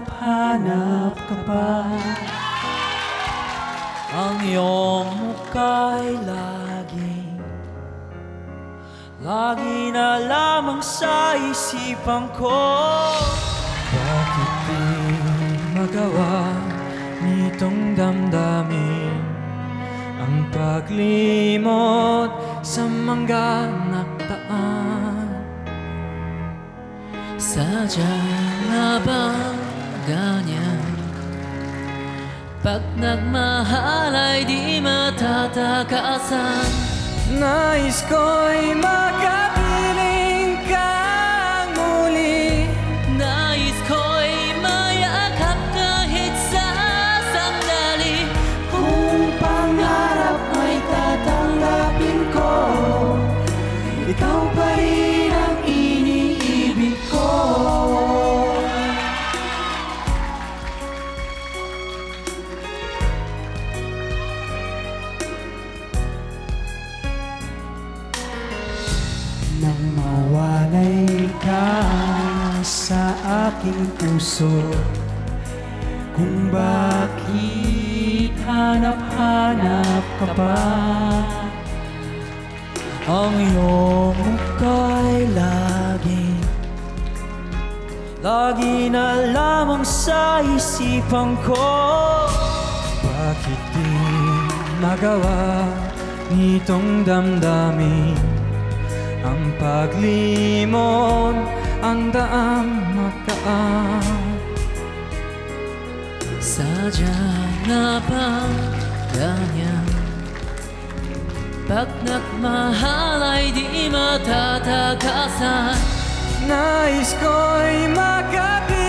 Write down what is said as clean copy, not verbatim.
hanap-hanap ka pa. Ang iyong muka'y lagi na lamang sa isipan ko. Bakit di magawa nitong damdamin ang paglimot sa mga naktaan? Sadya nga bang ganyan? Pag nagmahal ay di matatakasan. Nais ko'y makapiling kang muli. Nais ko'y mayakap kahit sa sandali. Kung pangarap ay tatanggapin ko, ikaw pa rin ang iniibig ko. Nang mawalay ka sa aking puso, kung bakit hanap-hanap ka pa. Ang iyong muka'y lagi na lamang sa isipan ko. Bakit di magawa nitong damdamin ang paglimot, ang daang makaan? Sadya nga bang ganyan? Pag nagmahal ay di matatakasan. Nais ko'y makapiling